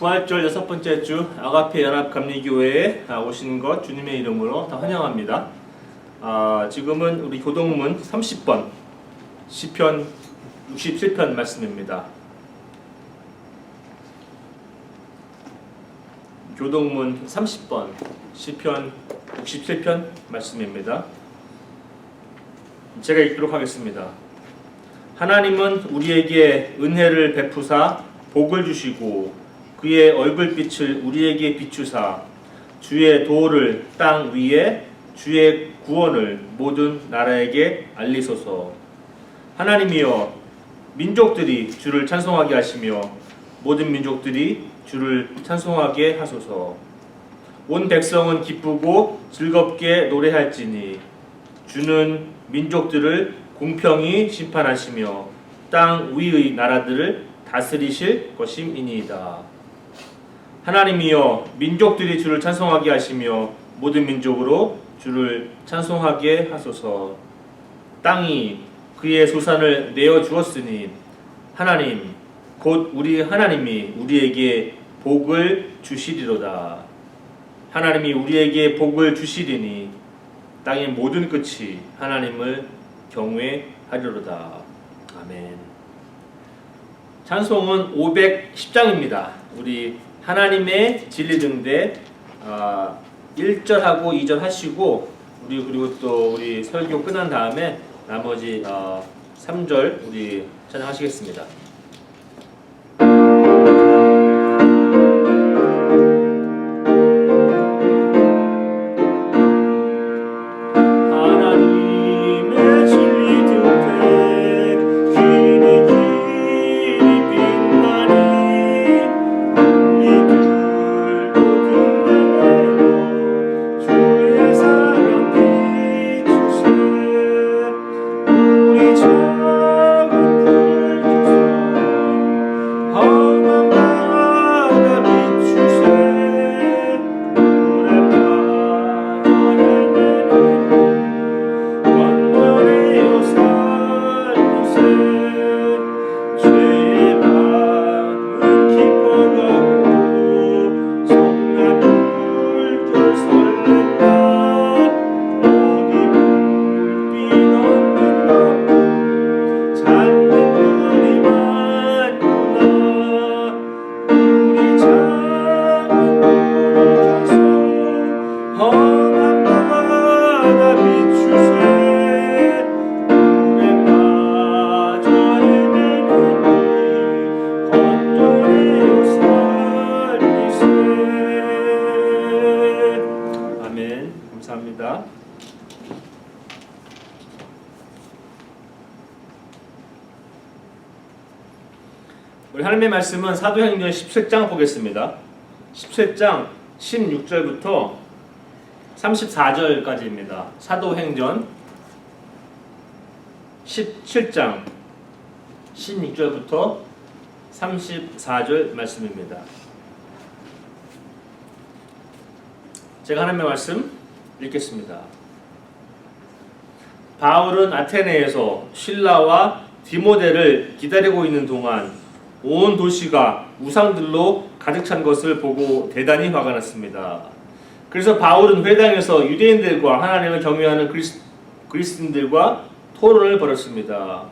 부활절 6번째 주 아가페 연합감리교회에 오신 것 주님의 이름으로 다 환영합니다. 지금은 우리 교동문 30번 시편 67편 말씀입니다. 교동문 30번 시편 67편 말씀입니다. 제가 읽도록 하겠습니다. 하나님은 우리에게 은혜를 베푸사 복을 주시고 그의 얼굴빛을 우리에게 비추사 주의 도를 땅 위에 주의 구원을 모든 나라에게 알리소서. 하나님이여 민족들이 주를 찬송하게 하시며 모든 민족들이 주를 찬송하게 하소서. 온 백성은 기쁘고 즐겁게 노래할지니 주는 민족들을 공평히 심판하시며 땅 위의 나라들을 다스리실 것임이니이다. 하나님이여 민족들이 주를 찬송하게 하시며 모든 민족으로 주를 찬송하게 하소서. 땅이 그의 소산을 내어 주었으니 하나님 곧 우리 하나님이 우리에게 복을 주시리로다. 하나님이 우리에게 복을 주시리니 땅의 모든 끝이 하나님을 경외하리로다. 아멘. 찬송은 510장입니다. 우리 하나님의 진리 등대 1절하고 2절 하시고 그리고 또 우리 설교 끝난 다음에 나머지 3절 우리 찬양하시겠습니다. 감사합니다. 우리 하나님의 말씀은 사도행전 17장 보겠습니다. 17장 16절부터 34절까지입니다. 사도행전 17장 16절부터 34절 말씀입니다. 제가 하나님의 말씀 읽겠습니다. 바울은 아테네에서 실라와 디모데를 기다리고 있는 동안 온 도시가 우상들로 가득 찬 것을 보고 대단히 화가 났습니다. 그래서 바울은 회당에서 유대인들과 하나님을 경외하는 그리스도인들과 토론을 벌였습니다.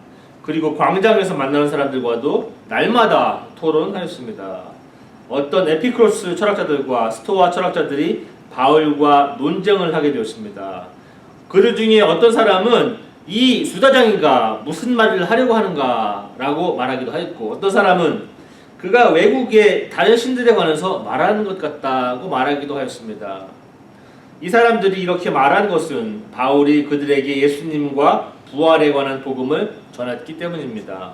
그리고 광장에서 만나는 사람들과도 날마다 토론하였습니다. 어떤 에피크로스 철학자들과 스토아 철학자들이 바울과 논쟁을 하게 되었습니다. 그들 중에 어떤 사람은 이 수다장이가 무슨 말을 하려고 하는가 라고 말하기도 하였고, 어떤 사람은 그가 외국의 다른 신들에 관해서 말하는 것 같다고 말하기도 하였습니다. 이 사람들이 이렇게 말한 것은 바울이 그들에게 예수님과 부활에 관한 복음을 전했기 때문입니다.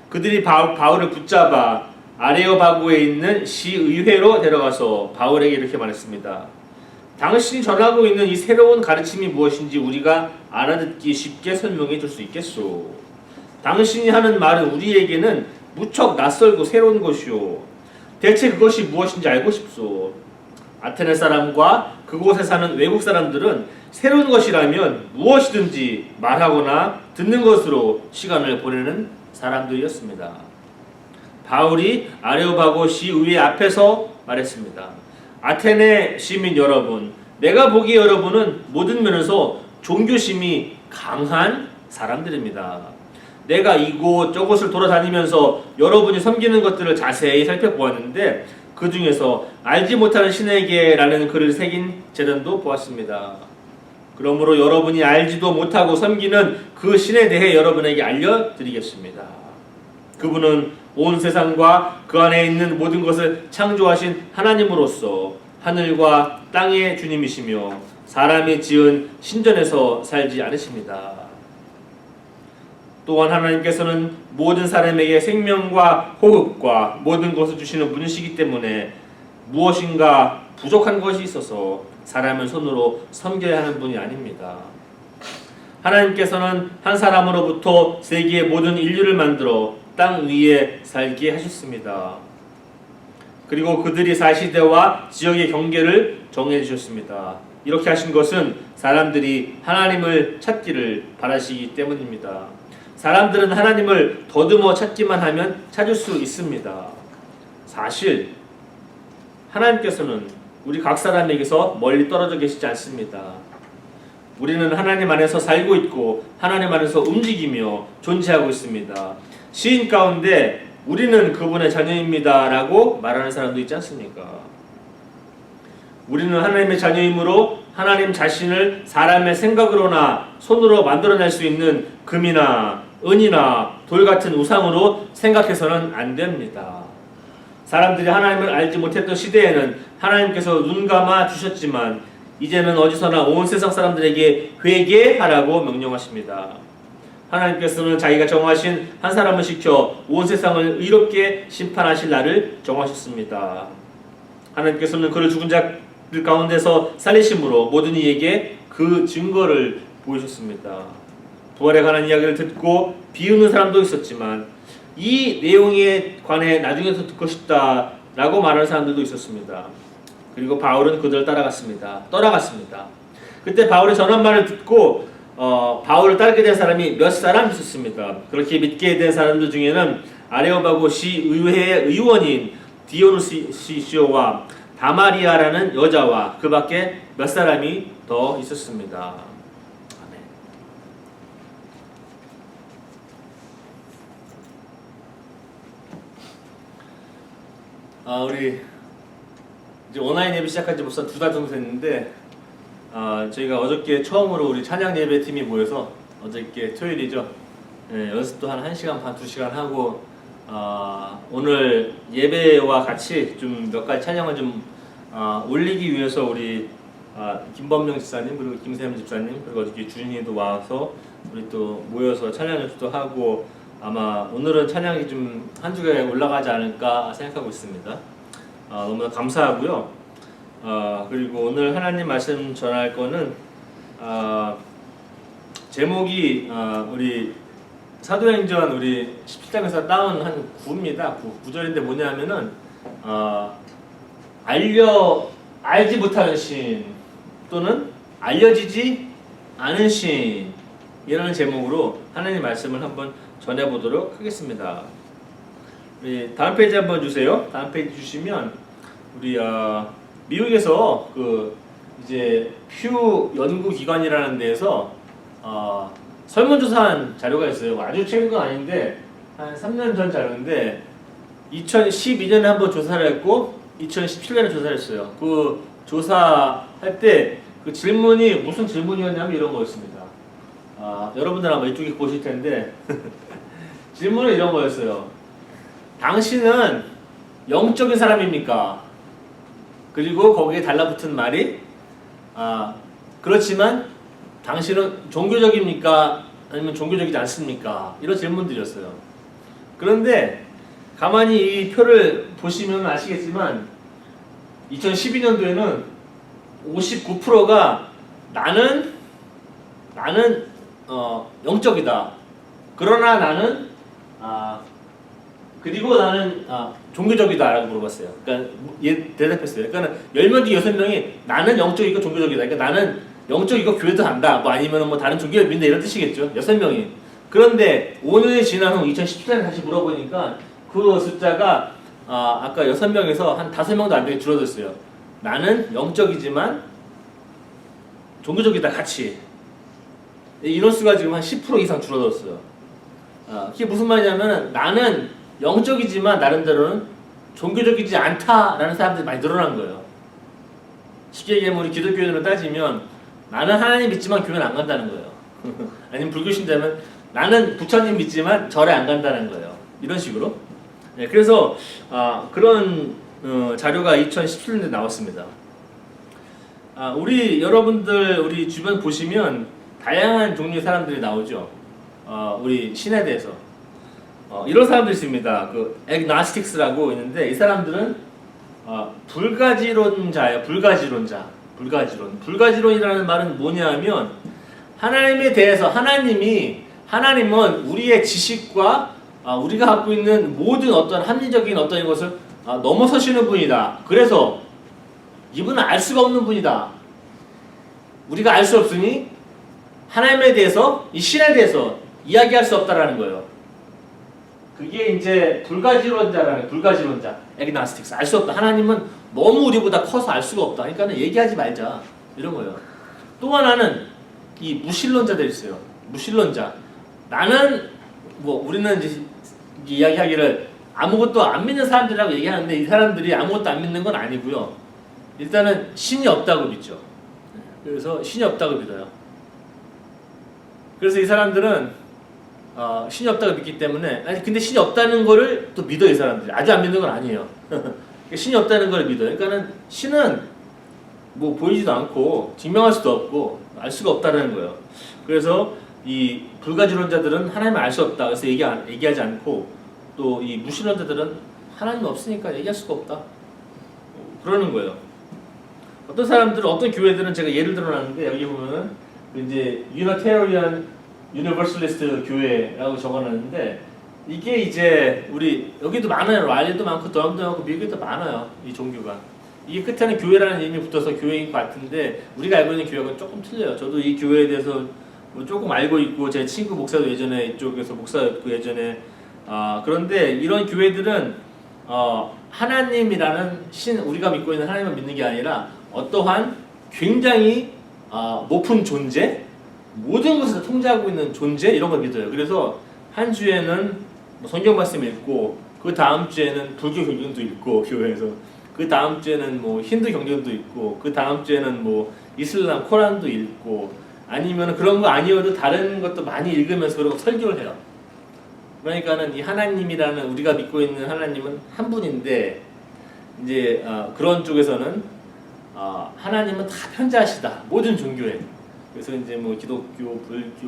그들이 바울을 붙잡아 아레오바구에 있는 시의회로 데려가서 바울에게 이렇게 말했습니다. 당신이 전하고 있는 이 새로운 가르침이 무엇인지 우리가 알아듣기 쉽게 설명해 줄 수 있겠소. 당신이 하는 말은 우리에게는 무척 낯설고 새로운 것이오. 대체 그것이 무엇인지 알고 싶소. 아테네 사람과 그곳에 사는 외국 사람들은 새로운 것이라면 무엇이든지 말하거나 듣는 것으로 시간을 보내는 사람들이었습니다. 바울이 아레오바고 시의회 앞에서 말했습니다. 아테네 시민 여러분, 내가 보기에 여러분은 모든 면에서 종교심이 강한 사람들입니다. 내가 이곳 저곳을 돌아다니면서 여러분이 섬기는 것들을 자세히 살펴보았는데 그 중에서 알지 못하는 신에게라는 글을 새긴 제단도 보았습니다. 그러므로 여러분이 알지도 못하고 섬기는 그 신에 대해 여러분에게 알려드리겠습니다. 그분은 온 세상과 그 안에 있는 모든 것을 창조하신 하나님으로서 하늘과 땅의 주님이시며 사람이 지은 신전에서 살지 않으십니다. 또한 하나님께서는 모든 사람에게 생명과 호흡과 모든 것을 주시는 분이시기 때문에 무엇인가 부족한 것이 있어서 사람을 손으로 섬겨야 하는 분이 아닙니다. 하나님께서는 한 사람으로부터 세계의 모든 인류를 만들어 땅 위에 살게 하셨습니다. 그리고 그들이 살 시대와 지역의 경계를 정해 주셨습니다. 이렇게 하신 것은 사람들이 하나님을 찾기를 바라시기 때문입니다. 사람들은 하나님을 더듬어 찾기만 하면 찾을 수 있습니다. 사실 하나님께서는 우리 각 사람에게서 멀리 떨어져 계시지 않습니다. 우리는 하나님 안에서 살고 있고 하나님 안에서 움직이며 존재하고 있습니다. 시인 가운데 우리는 그분의 자녀입니다 라고 말하는 사람도 있지 않습니까? 우리는 하나님의 자녀이므로 하나님 자신을 사람의 생각으로나 손으로 만들어낼 수 있는 금이나 은이나 돌 같은 우상으로 생각해서는 안 됩니다. 사람들이 하나님을 알지 못했던 시대에는 하나님께서 눈 감아 주셨지만 이제는 어디서나 온 세상 사람들에게 회개하라고 명령하십니다. 하나님께서는 자기가 정하신 한 사람을 시켜 온 세상을 의롭게 심판하실 날을 정하셨습니다. 하나님께서는 그를 죽은 자들 가운데서 살리심으로 모든 이에게 그 증거를 보이셨습니다. 부활에 관한 이야기를 듣고 비웃는 사람도 있었지만 이 내용에 관해 나중에 더 듣고 싶다라고 말하는 사람들도 있었습니다. 그리고 바울은 그들을 떠나갔습니다. 그때 바울이 전한 말을 듣고 바울을 따르게 된 사람이 몇 사람 있었습니다. 그렇게 믿게 된 사람들 중에는 아레오바고 시의회의 의원인 디오누시시오와 다마리아라는 여자와 그 밖에 몇 사람이 더 있었습니다. 우리 이제 온라인 예배 시작한 지 벌써 2달 정도 됐는데 저희가 어저께 처음으로 우리 찬양 예배 팀이 모여서 어저께 토요일이죠. 연습도 한 1시간 반, 2시간 하고 오늘 예배와 같이 좀 몇 가지 찬양을 좀 올리기 위해서 우리 김범명 집사님 그리고 김세현 집사님 그리고 어저께 주진이도 와서 우리 또 모여서 찬양 연습도 하고 아마 오늘은 찬양이 좀 한 주에 올라가지 않을까 생각하고 있습니다. 너무나 감사하고요. 그리고 오늘 하나님 말씀 전할 거는 제목이 우리 사도행전 우리 17장에서 따온 한 구입니다. 구절인데 뭐냐면은 알지 못하는 신 또는 알려지지 않은 신 이라는 제목으로 하나님 말씀을 한번 전해보도록 하겠습니다. 우리 다음 페이지 한번 주세요. 다음 페이지 주시면 우리 미국에서 그 이제 퓨 연구기관이라는 데에서 설문조사한 자료가 있어요. 아주 최근 건 아닌데 한 3년 전 자료인데 2012년에 한번 조사를 했고 2017년에 조사를 했어요. 그 조사할 때 그 질문이 무슨 질문이었냐면 이런 거였습니다. 여러분들 아마 이쪽에 보실 텐데 질문은 이런 거였어요. 당신은 영적인 사람입니까? 그리고 거기에 달라붙은 말이 그렇지만 당신은 종교적입니까? 아니면 종교적이지 않습니까? 이런 질문들이었어요. 그런데 가만히 이 표를 보시면 아시겠지만 2012년도에는 59%가 나는 영적이다. 그러나 나는 그리고 나는 종교적이다라고 물어봤어요. 그러니까 대답했어요. 그러니까 10명 중 6명이 나는 영적이고 종교적이다. 그러니까 나는 영적이고 교회도 간다. 뭐 아니면 뭐 다른 종교를 믿는다 이런 뜻이겠죠. 6명이. 그런데 5년이 지난 후 2017년에 다시 물어보니까 그 숫자가 아까 6명에서 한 5명도 안 되게 줄어들었어요. 나는 영적이지만 종교적이다 같이. 인원수가 지금 한 10% 이상 줄어들었어요. 그게 무슨 말이냐면 나는 영적이지만 나름대로는 종교적이지 않다라는 사람들이 많이 늘어난 거예요. 쉽게 얘기하면 우리 기독교인으로 따지면 나는 하나님 믿지만 교회는 안 간다는 거예요. 아니면 불교신자면 나는 부처님 믿지만 절에 안 간다는 거예요. 이런 식으로. 네, 그래서 그런 자료가 2017년에 나왔습니다. 우리 여러분들 우리 주변 보시면 다양한 종류의 사람들이 나오죠. 우리 신에 대해서 이런 사람들이 있습니다. 그 agnostics라고 있는데 이 사람들은 불가지론자예요. 불가지론이라는 말은 뭐냐면 하나님에 대해서 하나님은 우리의 지식과 우리가 갖고 있는 모든 어떤 합리적인 어떤 것을 넘어서시는 분이다. 그래서 이분은 알 수가 없는 분이다. 우리가 알 수 없으니 하나님에 대해서 이 신에 대해서 이야기할 수 없다라는 거예요. 그게 이제 불가지론자, agnostics. 알 수 없다. 하나님은 너무 우리보다 커서 알 수가 없다. 그러니까는 얘기하지 말자. 이런 거예요. 또 하나는 이 무신론자들 있어요. 무신론자. 나는 우리는 이제 이야기하기를 아무것도 안 믿는 사람들이라고 얘기하는데 이 사람들이 아무것도 안 믿는 건 아니고요. 일단은 신이 없다고 믿죠. 그래서 신이 없다고 믿어요. 그래서 이 사람들은 신이 없다고 믿기 때문에 근데 신이 없다는 거를 또 믿어. 이 사람들이 아주 안 믿는 건 아니에요. 신이 없다는 걸 믿어요. 그러니까는 신은 보이지도 않고 증명할 수도 없고 알 수가 없다는 거예요. 그래서 이 불가지론자들은 하나님을 알 수 없다. 그래서 얘기하지 않고 또 이 무신론자들은 하나님 없으니까 얘기할 수가 없다. 그러는 거예요. 어떤 사람들은 어떤 교회들은 제가 예를 들어놨는데 여기 보면은 이제 유니테리언 유니버설리스트 교회라고 적어놨는데 이게 이제 우리 여기도 많아요. 랄리도 많고 더럼도 많고 미국에도 많아요. 이 종교가. 이게 끝에는 교회라는 이름이 붙어서 교회인 것 같은데 우리가 알고 있는 교회가 조금 틀려요. 저도 이 교회에 대해서 조금 알고 있고 제 친구 목사도 예전에 이쪽에서 목사였고 예전에 그런데 이런 교회들은 하나님이라는 우리가 믿고 있는 하나님을 믿는 게 아니라 어떠한 굉장히 높은 존재, 모든 것을 통제하고 있는 존재 이런 걸 믿어요. 그래서 한 주에는 성경 말씀 읽고 그 다음 주에는 불교 경전도 읽고 교회에서 그 다음 주에는 힌두 경전도 읽고 그 다음 주에는 이슬람 코란도 읽고 아니면 그런 거 아니어도 다른 것도 많이 읽으면서 그러고 설교를 해요. 그러니까는 이 하나님이라는 우리가 믿고 있는 하나님은 한 분인데 이제 그런 쪽에서는 하나님은 다 편재하시다. 모든 종교에. 그래서 이제 기독교, 불교,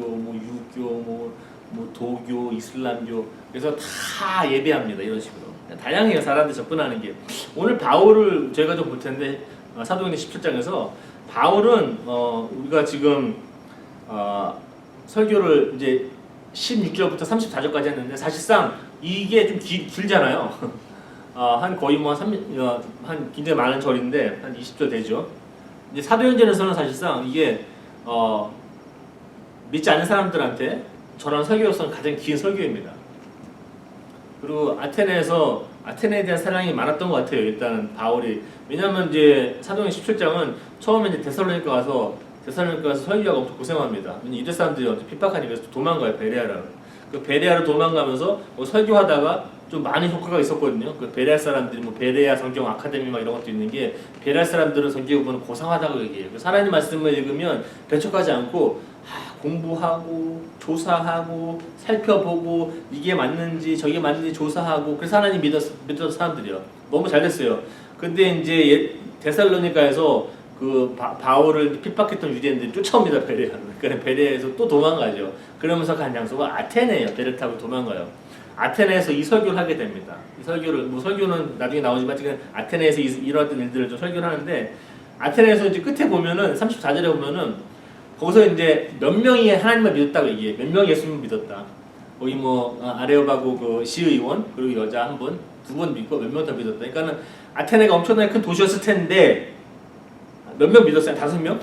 유교, 도교, 이슬람교 그래서 다 예배합니다. 이런 식으로. 다양해요. 사람들 접근하는 게. 오늘 바울을 저희가 좀 볼 텐데 사도행전 17장에서 바울은 우리가 지금 설교를 이제 16절부터 34절까지 했는데 사실상 이게 좀 길잖아요. 한 거의 한 굉장히 많은 절인데 한 20절 되죠. 이제 사도행전에서는 사실상 이게 믿지 않는 사람들한테 저런 설교로서는 가장 긴 설교입니다. 그리고 아테네에 대한 사랑이 많았던 것 같아요. 일단은 바울이 왜냐하면 이제 사도행전 17장은 처음에 이제 데살로니가 가서 설교하고 엄청 고생합니다. 이들 사람들이 핍박하니까 도망가요. 그 베레아로 도망가면서 설교하다가 좀 많은 효과가 있었거든요. 그 베레아 사람들이 베레아 성경 아카데미 이런 것도 있는 게 베레아 사람들은 성경 보면 고상하다고 얘기해요. 하나님 말씀을 읽으면 배척하지 않고 공부하고 조사하고 살펴보고 이게 맞는지 저게 맞는지 조사하고 그래서 하나님 믿었던 사람들이요. 너무 잘 됐어요. 근데 이제 데살로니가에서 그 바울을 핍박했던 유대인들이 쫓아옵니다. 베레아로. 그러니까 베레아에서 또 도망가죠. 그러면서 간 장소가 아테네예요. 배를 타고 도망가요. 아테네에서 이 설교를 하게 됩니다. 이 설교를 설교는 나중에 나오지만 지금 아테네에서 일어났던 일들을 좀 설교를 하는데 아테네에서 이제 끝에 보면은 34절에 보면은 거기서 이제 몇 명이 하나님을 믿었다고 얘기해요. 몇 명이 예수님을 믿었다. 거기 아레오바고 그 시의원 그리고 여자 한 분, 두 분 믿고 몇 명 더 믿었다. 그러니까는 아테네가 엄청나게 큰 도시였을 텐데 몇 명 믿었어요? 5명?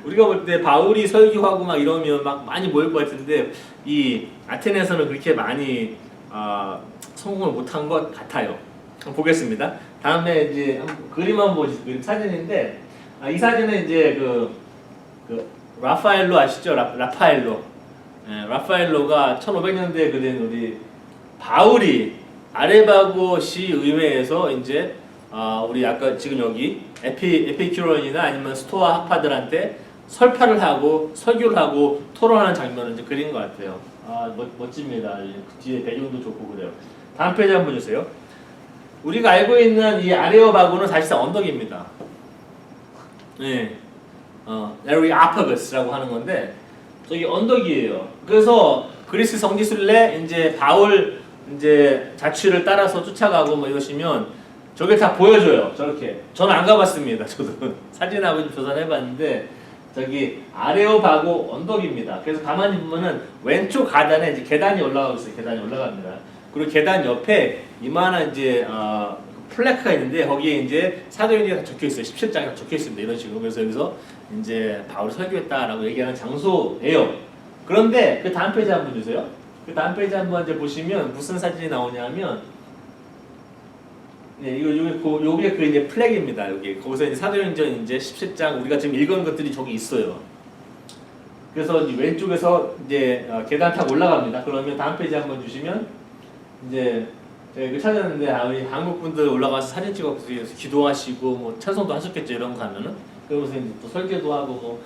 우리가 볼 때 바울이 설교하고 이러면 많이 모일 것 같은데 이 아테네에서는 그렇게 많이 성공을 못한 것 같아요. 한번 보겠습니다. 다음에 이제 그림 한번 보시죠. 그림 사진인데 이 사진은 이제 그 라파엘로 아시죠? 라파엘로. 라파엘로가 1500년대에 그린 우리 바울이 아레바고 시 의회에서 이제 우리 아까 지금 여기 에피큐론이나 아니면 스토아 학파들한테 설파를 하고 설교를 하고 토론하는 장면을 이제 그린 것 같아요. 멋집니다. 뒤에 배경도 좋고 그래요. 다음 페이지 한번 주세요. 우리가 알고 있는 이 아레오바고는 사실상 언덕입니다. 네, 에리아파거스라고 하는 건데 저기 언덕이에요. 그래서 그리스 성지순례 이제 바울 이제 자취를 따라서 쫓아가고 뭐 이러시면 저게 다 보여줘요. 저렇게. 저는 안 가봤습니다. 저도 사진하고 좀 조사를 해봤는데 저기 아레오바고 언덕입니다. 그래서 가만히 보면은 왼쪽 가단에 이제 계단이 올라가고 있어요. 계단이 올라갑니다. 그리고 계단 옆에 이만한 이제 플래크가 있는데 거기에 이제 사도행전이 적혀 있어요. 17장에 적혀 있습니다. 이런 식으로. 그래서 여기서 이제 바울이 설교했다라고 얘기하는 장소예요. 그런데 그 다음 페이지 한번 주세요. 그 다음 페이지 한번 이제 보시면 무슨 사진이 나오냐면 네, 요게 그 이제 플래그입니다. 여기 거기서 이제 사도행전 이제 17장 우리가 지금 읽은 것들이 저기 있어요. 그래서 이제 왼쪽에서 이제 계단 타고 올라갑니다. 그러면 다음 페이지 한번 주시면 이제 제가 이거 찾았는데 우리 한국 분들 올라가서 사진 찍어서 기도하시고 뭐 찬송도 하셨겠죠. 이런 거 가면은 그러면서 이제 또 설교도 하고 뭐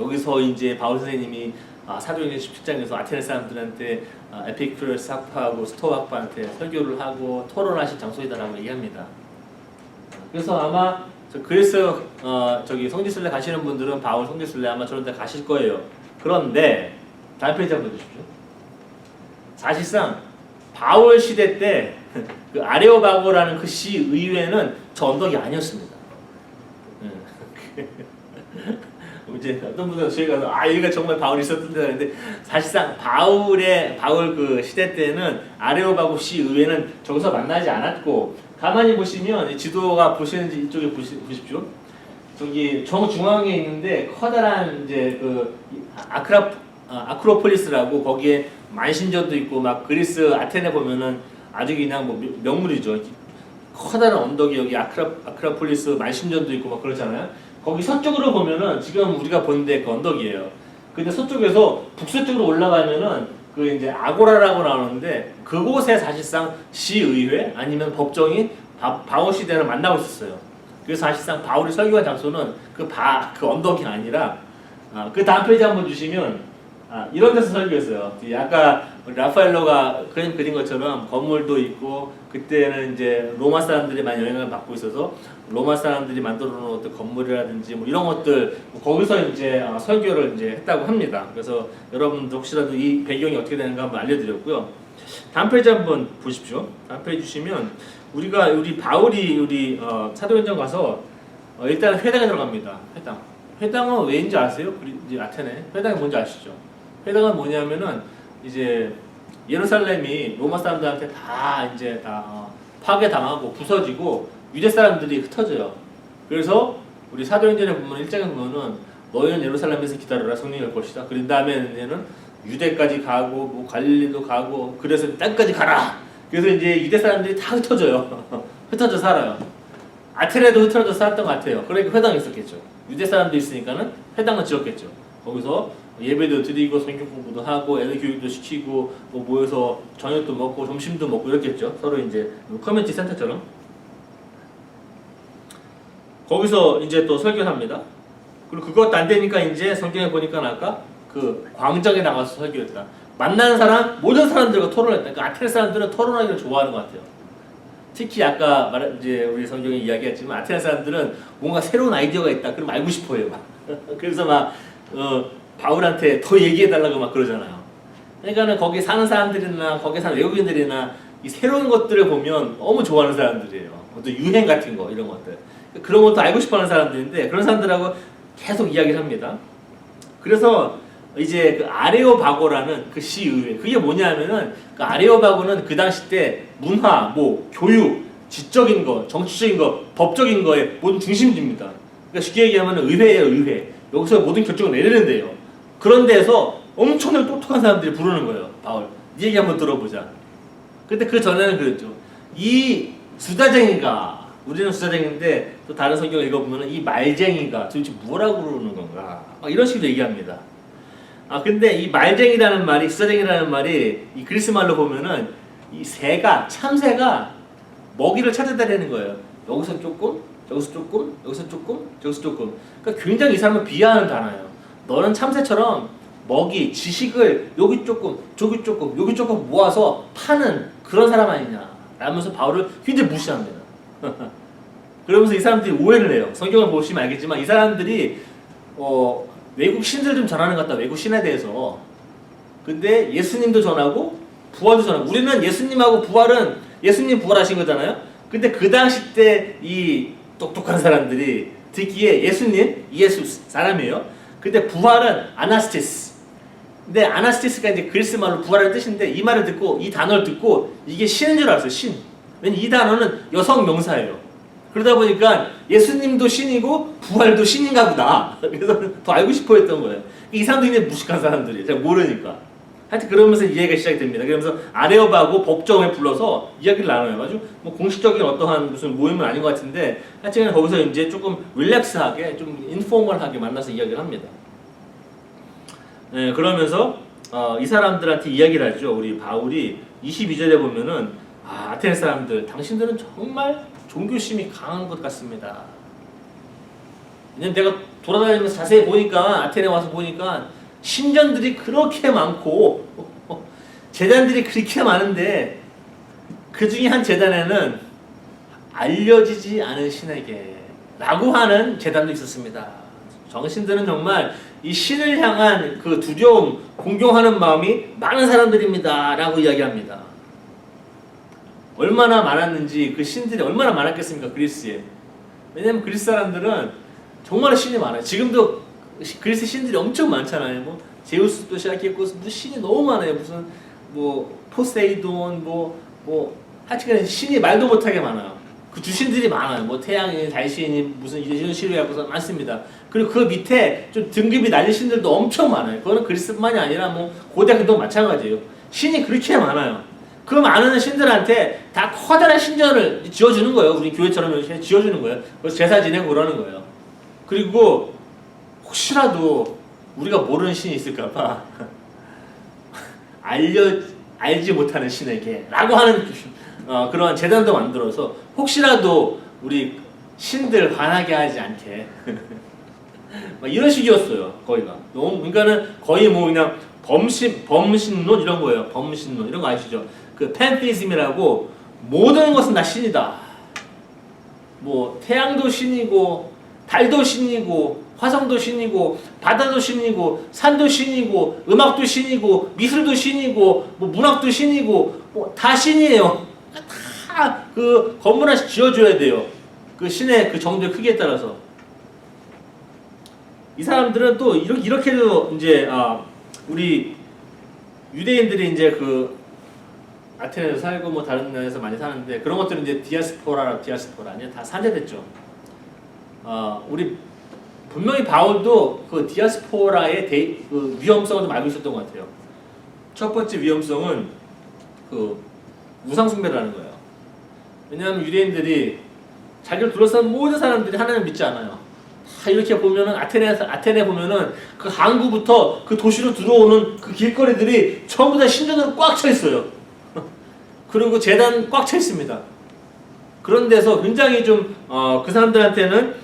여기서 이제 바울 선생님이 사도행전 17장에서 아테네 사람들한테 에피큐러스 학파하고 스토아 학파한테 설교를 하고 토론하신 장소이다라고 얘기합니다. 그래서 아마 그리스 저기 성지순례 가시는 분들은 바울 성지순례 아마 저런 데 가실 거예요. 그런데 다음 페이지 한번 주십시오. 사실상 바울 시대 때 그 아레오바고라는 그 시 의회는 저 언덕이 아니었습니다. 이제 어떤 분들은 저희가 여기가 정말 바울이 있었던 데인데 사실상 바울 그 시대 때는 아레오바고 시 의회는 저기서 만나지 않았고 가만히 보시면 지도가 보시는지 이쪽에 보십시오. 저기 정중앙에 있는데 커다란 이제 그 아크로폴리스라고 거기에 만신전도 있고 막 그리스 아테네 보면은 아주 그냥 뭐 명물이죠. 커다란 언덕이 여기 아크로폴리스 만신전도 있고 막 그렇잖아요. 거기 서쪽으로 보면은 지금 우리가 보는데 그 언덕이에요. 근데 서쪽에서 북서쪽으로 올라가면은 그 이제 아고라라고 나오는데 그곳에 사실상 시의회 아니면 법정이 바울 시대를 만나고 있었어요. 그래서 사실상 바울이 설교한 장소는 그 언덕이 아니라 그 다음 페이지 한번 주시면 이런 데서 설교했어요. 아까 라파엘로가 그린 것처럼 건물도 있고 그때는 이제 로마 사람들이 많이 영향을 받고 있어서 로마 사람들이 만들어 놓은 어떤 건물이라든지 뭐 이런 것들 거기서 이제 설교를 이제 했다고 합니다. 그래서 여러분도 혹시라도 이 배경이 어떻게 되는가 한번 알려드렸고요. 다음 페이지 한번 보십시오. 다음 페이지 주시면 우리 바울이 사도행전 가서 일단 회당에 들어갑니다. 회당은 왜인지 아세요? 이제 아테네 회당이 뭔지 아시죠? 회당은 뭐냐면은 이제 예루살렘이 로마 사람들한테 다 파괴당하고 부서지고 유대 사람들이 흩어져요. 그래서 우리 사도행전에 보면 1장에 보면은 너희는 예루살렘에서 기다려라 성령이 올 것이다. 그런 다음에는 유대까지 가고 뭐 갈릴리도 가고 그래서 땅까지 가라. 그래서 이제 유대 사람들이 다 흩어져요. 흩어져 살아요. 아테네도 흩어져 살았던 것 같아요. 그러니까 회당이 있었겠죠. 유대 사람도 있으니까는 회당을 지었겠죠. 거기서 예배도 드리고 성경 공부도 하고 애들 교육도 시키고 뭐 모여서 저녁도 먹고 점심도 먹고 이렇겠죠. 서로 이제 커뮤니티 센터처럼 거기서 이제 또 설교합니다. 그리고 그것도 안 되니까 이제 성경에 보니까 아까 그 광장에 나가서 설교했다. 만나는 사람 모든 사람들과 토론했다. 그러니까 아테네 사람들은 토론하기를 좋아하는 것 같아요. 특히 아까 이제 우리 성경에 이야기했지만 아테네 사람들은 뭔가 새로운 아이디어가 있다. 그럼 알고 싶어요. 그래서 바울한테 더 얘기해달라고 막 그러잖아요. 그러니까는 거기 사는 사람들이나 거기 사는 외국인들이나 이 새로운 것들을 보면 너무 좋아하는 사람들이에요. 어떤 유행 같은 거 이런 것들 그런 것도 알고 싶어하는 사람들인데 그런 사람들하고 계속 이야기를 합니다. 그래서 이제 그 아레오바고라는 그 시의회 그게 뭐냐면은 그 아레오바고는 그 당시 때 문화, 뭐 교육, 지적인 거, 정치적인 거, 법적인 거의 모든 중심지입니다. 그러니까 쉽게 얘기하면 의회예요, 의회. 여기서 모든 결정을 내리는 데요. 그런 데에서 엄청나게 똑똑한 사람들이 부르는 거예요. 바울, 네 얘기 한번 들어보자. 근데 그 전에는 그랬죠. 이 수다쟁이가, 우리는 수다쟁이인데 또 다른 성경을 읽어보면 이 말쟁이가 도대체 뭐라고 그러는 건가? 막 이런 식으로 얘기합니다. 근데 이 말쟁이라는 말이, 수다쟁이라는 말이 이 그리스 말로 보면은 이 새가, 참새가 먹이를 찾아다니는 거예요. 여기서 조금, 여기서 조금, 여기서 조금, 여기서 조금. 그러니까 굉장히 이 사람을 비하하는 단어예요. 너는 참새처럼 먹이, 지식을 여기 조금, 저기 조금, 여기 조금 모아서 파는 그런 사람 아니냐 라면서 바울을 굉장히 무시합니다. 그러면서 이 사람들이 오해를 해요. 성경을 보시면 알겠지만 이 사람들이 외국 신들 좀 전하는 것 같다. 외국 신에 대해서. 근데 예수님도 전하고 부활도 전하고, 우리는 예수님하고 부활은 예수님 부활하신 거잖아요. 근데 그 당시 때 이 똑똑한 사람들이 듣기에 예수님, 예수 사람이에요. 근데 부활은 아나스티스. 근데 아나스티스가 이제 그리스 말로 부활의 뜻인데 이 말을 듣고, 이 단어를 듣고 이게 신인 줄 알았어요. 신. 왜냐면 이 단어는 여성 명사예요. 그러다 보니까 예수님도 신이고 부활도 신인가 보다. 그래서 더 알고 싶어 했던 거예요. 이 사람들이 무식한 사람들이 잘 모르니까. 하여튼 그러면서 이야기가 시작이 됩니다. 그러면서 아레오바하고 법정에 불러서 이야기를 나눠요. 아주 뭐 공식적인 어떠한 무슨 모임은 아닌 것 같은데 하여튼 거기서 이제 조금 릴렉스하게, 좀 인포멀하게 만나서 이야기를 합니다. 네, 그러면서 이 사람들한테 이야기를 하죠. 우리 바울이 22절에 보면은 아테네 사람들, 당신들은 정말 종교심이 강한 것 같습니다. 왜냐면 내가 돌아다니면서 자세히 보니까, 아테네 와서 보니까 신전들이 그렇게 많고 제단들이 그렇게 많은데 그 중에 한 제단에는 알려지지 않은 신에게 라고 하는 제단도 있었습니다. 정신들은 정말 이 신을 향한 그 두려움, 공경하는 마음이 많은 사람들입니다 라고 이야기합니다. 얼마나 많았는지, 그 신들이 얼마나 많았겠습니까, 그리스에. 왜냐면 그리스 사람들은 정말 신이 많아요. 지금도 그리스 신들이 엄청 많잖아요. 뭐 제우스도 시작했고 무슨 신이 너무 많아요. 무슨 뭐 포세이돈 하여튼 신이 말도 못하게 많아요. 그 주신들이 많아요. 뭐 태양이, 달신이 무슨 이런 식으로 해서 많습니다. 그리고 그 밑에 좀 등급이 낮은 신들도 엄청 많아요. 그거는 그리스뿐만이 아니라 뭐 고대 근동 마찬가지예요. 신이 그렇게 많아요. 그 많은 신들한테 다 커다란 신전을 지어주는 거예요. 우리 교회처럼 이렇게 지어주는 거예요. 그래서 제사 지내고 그러는 거예요. 그리고 혹시라도 우리가 모르는 신이 있을까봐 알지 못하는 신에게 라고 하는 그런 재단도 만들어서 혹시라도 우리 신들 화나게 하지 않게 막 이런 식이었어요. 거기가 너무, 그러니까는 거의 뭐 그냥 범신론 이런 거예요. 범신론 이런 거 아시죠? 그 팬티즘이라고 모든 것은 다 신이다. 뭐 태양도 신이고 달도 신이고 화성도 신이고 바다도 신이고 산도 신이고 음악도 신이고 미술도 신이고 뭐 문학도 신이고 뭐 다 신이에요. 다 그 건물 하나씩 지어줘야 돼요. 그 신의 그 정도의 크기에 따라서. 이 사람들은 또 이렇게도 이제 우리 유대인들이 이제 그 아테네에서 살고 뭐 다른 나라에서 많이 사는데 그런 것들은 이제 디아스포라 아니야, 다 산재됐죠. 우리 분명히 바울도 그 디아스포라의 그 위험성을 좀 알고 있었던 것 같아요. 첫 번째 위험성은 그 우상숭배라는 거예요. 왜냐하면 유대인들이 자기를 둘러싼 모든 사람들이 하나님을 믿지 않아요. 다 이렇게 보면은 아테네 보면은 그 항구부터 그 도시로 들어오는 그 길거리들이 전부 다 신전으로 꽉 차 있어요. 그리고 제단 꽉 차 있습니다. 그런 데서 굉장히 좀 그 사람들한테는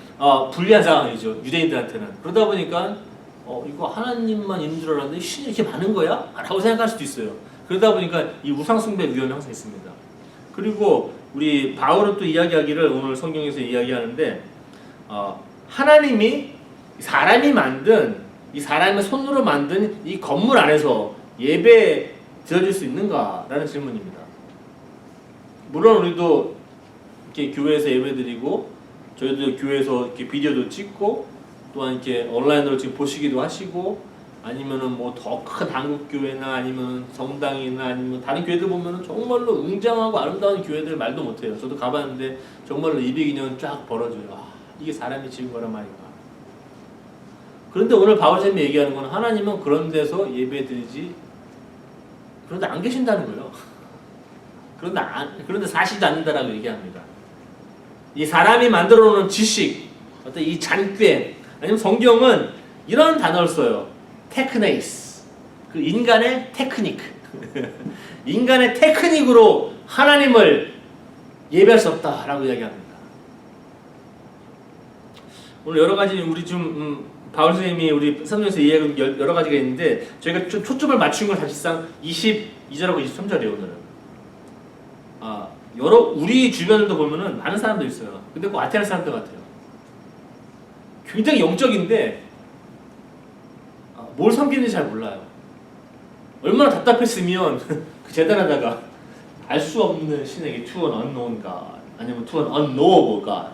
불리한 상황이죠. 유대인들한테는. 그러다 보니까 이거 하나님만 있는 줄 알았는데 신이 이렇게 많은 거야? 라고 생각할 수도 있어요. 그러다 보니까 이 우상숭배 위험이 항상 있습니다. 그리고 우리 바울은 또 이야기하기를 오늘 성경에서 이야기하는데 하나님이 사람이 만든, 이 사람의 손으로 만든 이 건물 안에서 예배 드려질 수 있는가라는 질문입니다. 물론 우리도 이렇게 교회에서 예배드리고 저희도 교회에서 이렇게 비디오도 찍고 또한 이렇게 온라인으로 지금 보시기도 하시고 아니면은 뭐 더 큰 한국 교회나 아니면 성당이나 아니면 다른 교회들 보면은 정말로 웅장하고 아름다운 교회들 말도 못해요. 저도 가봤는데 정말로 200년 쫙 벌어져요. 이게 사람이 지은 거란 말인가. 그런데 오늘 바울쌤이 얘기하는 건 하나님은 그런 데서 예배드리지, 그런데 안 계신다는 거예요. 그런데 사실도 않는다라고 얘기합니다. 이 사람이 만들어 놓은 지식, 어떤 이 잔꾀, 아니면 성경은 이런 단어를 써요. 테크네이스. 그 인간의 테크닉. 인간의 테크닉으로 하나님을 예배할 수 없다라고 이야기합니다. 오늘 여러 가지 우리 좀 바울 선생님이 우리 성경에서 이야기한 여러 가지가 있는데 저희가 좀 초점을 맞춘 건 사실상 22절하고 23절이에요 오늘은. 우리 주변도 보면은 많은 사람들 있어요. 근데 꼭 아테네 사람들 같아요. 굉장히 영적인데 뭘 섬기는지 잘 몰라요. 얼마나 답답했으면 그 재단하다가 알 수 없는 신에게 to an unknown God 아니면 to an unknowable God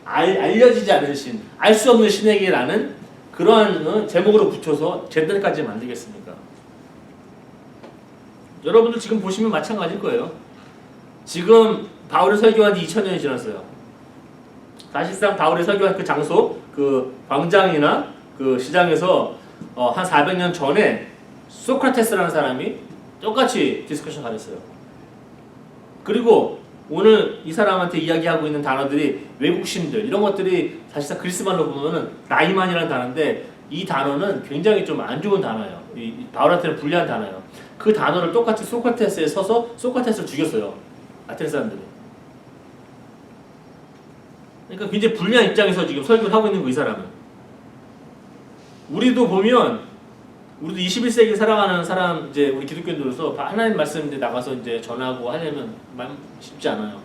알려지지 않은 신, 알 수 없는 신에게라는 그러한 제목으로 붙여서 재단까지 만들겠습니까? 여러분들 지금 보시면 마찬가지일 거예요. 지금 바울이 설교한 지 2000년이 지났어요. 사실상 바울이 설교한 그 장소, 그 광장이나 그 시장에서 한 400년 전에 소크라테스라는 사람이 똑같이 디스커션 가졌어요. 그리고 오늘 이 사람한테 이야기하고 있는 단어들이 외국신들 이런 것들이 사실상 그리스 말로 보면은 나이만이라는 단어인데 이 단어는 굉장히 좀 안 좋은 단어예요. 바울한테는 불리한 단어예요. 그 단어를 똑같이 소크라테스에 서서 소크라테스를 죽였어요. 아테네 사람들이. 그러니까 굉장히 불리한 입장에서 지금 설교를 하고 있는 거 이 사람은. 우리도 보면 우리도 21세기 살아가는 사람 이제 우리 기독교인들로서 하나님 말씀 이제 나가서 이제 전하고 하려면 쉽지 않아요.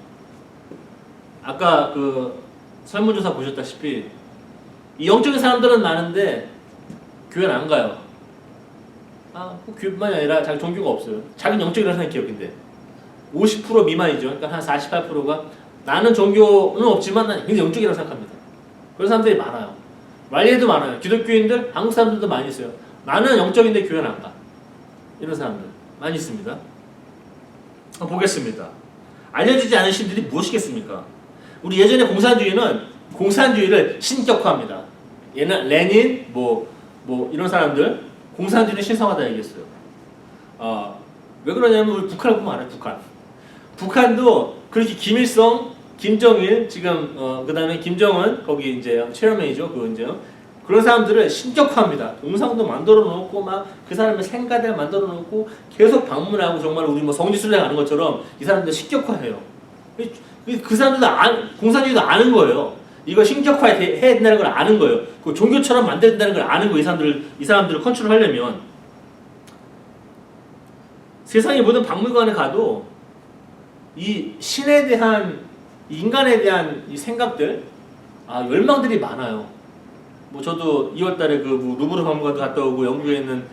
아까 그 설문조사 보셨다시피 이 영적인 사람들은 많은데 교회는 안 가요. 꼭 교회만이 아니라 자기 종교가 없어요. 자기는 영적이라고 생각해요. 근데 50% 미만이죠. 그러니까 한 48%가 나는 종교는 없지만 난 굉장히 영적이라고 생각합니다. 그런 사람들이 많아요. 말리에도 많아요. 기독교인들, 한국 사람들도 많이 있어요. 나는 영적인데 교회는 안 가. 이런 사람들 많이 있습니다. 보겠습니다. 알려지지 않은 신들이 무엇이겠습니까? 우리 예전에 공산주의는 공산주의를 신격화합니다. 얘는 레닌, 이런 사람들 공산주의를 신성하다 얘기했어요. 왜 그러냐면 우리 북한을 보면 알아요. 북한도 그렇게 김일성, 김정일, 지금 그 다음에 김정은 거기 이제 체어맨이죠. 그런 사람들을 신격화합니다. 동상도 만들어 놓고 막 그 사람의 생가대를 만들어 놓고 계속 방문하고 정말 우리 뭐 성지순례 가는 것처럼 이 사람들 신격화해요. 그 사람들도 공산주의도 아는 거예요. 이거 신격화해야 된다는 걸 아는 거예요. 그 종교처럼 만들어야 된다는 걸 아는 거예요. 이 사람들을 컨트롤하려면. 세상의 모든 박물관에 가도 이 신에 대한 인간에 대한 이 생각들 열망들이 많아요. 저도 2월달에 그 루브르 박물관도 갔다 오고 영국에 있는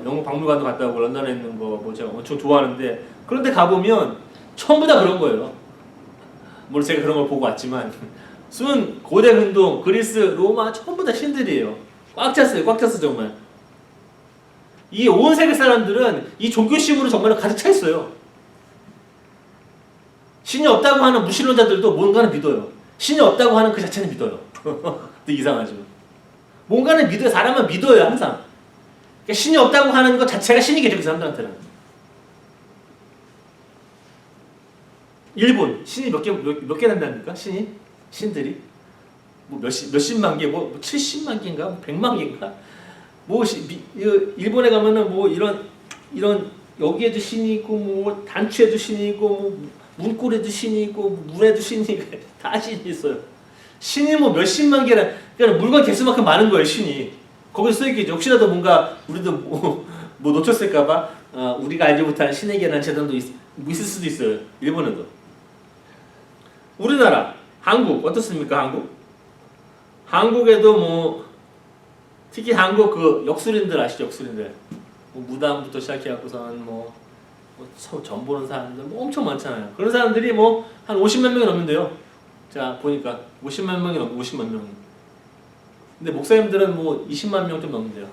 영국 박물관도 갔다 오고 런던에 있는 거 제가 엄청 좋아하는데 그런데 가보면 전부 다 그런 거예요. 물론 제가 그런 걸 보고 왔지만 순 고대 근동 그리스 로마 전부 다 신들이에요. 꽉 찼어 정말. 이 온 세계 사람들은 이 종교심으로 정말로 가득 차 있어요. 신이 없다고 하는 무신론자들도 뭔가는 믿어요. 신이 없다고 하는 그 자체는 믿어요. 되게 이상하죠. 뭔가는 믿어요. 사람은 믿어요 항상. 그러니까 신이 없다고 하는 것 자체가 신이겠죠 그 사람들한테는. 일본 신이 몇 개 된답니까? 신들이 몇십만 개, 70만 개인가, 100만 개인가? 일본에 가면은 이런 여기에도 신이 있고 단추에도 신이 있고 문고리에도 신이 있고 문에도 신이 있고 다 신이 있어요. 신이 몇십만 개라, 그러니까 물건 개수만큼 많은 거예요 신이. 거기서 써있겠죠. 혹시라도 뭔가 우리도 뭐 놓쳤을까봐 우리가 알지 못한 신에게 대한 재단도 있을 수도 있어요. 일본에도. 우리나라 한국 어떻습니까? 한국에도 특히 한국 그 역술인들 아시죠? 역술인들 무당부터 시작해갖고선 점 보는 사람들 엄청 많잖아요. 그런 사람들이 한 50만 명이 넘는데요. 자 보니까 50만 명이. 근데 목사님들은 20만 명 좀 넘는데요.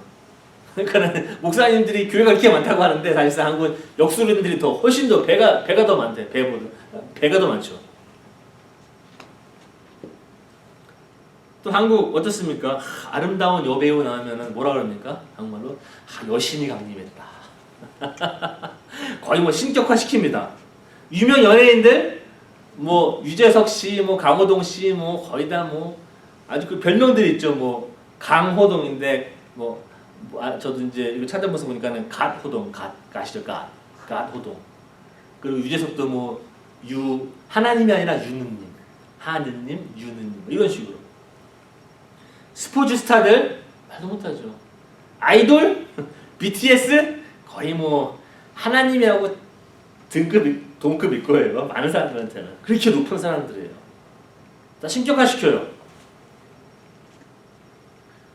그러니까 목사님들이 교회가 이렇게 많다고 하는데 사실상 한국은 역술인들이 훨씬 더 배가 더 많대. 배가 더 많죠. 또 한국 어떻습니까? 아름다운 여배우 나오면은 뭐라 그럽니까? 한국말로 여신이 강림했다. 거의 신격화 시킵니다. 유명 연예인들 뭐 유재석 씨, 뭐 강호동 씨, 뭐 거의 다 뭐 아주 그 별명들이 있죠. 뭐 강호동인데 저도 이제 이거 찾아보면서 보니까는 갓호동, 갓 아시죠? 갓호동. 그리고 유재석도 뭐 하나님이 아니라 유느님, 하느님, 유느님 이런 식으로. 스포츠 스타들 말도 못하죠. 아이돌, BTS 거의 뭐 하나님이라고 동급일 거예요. 많은 사람들한테는 그렇게 높은 사람들이에요. 다 신격화시켜요.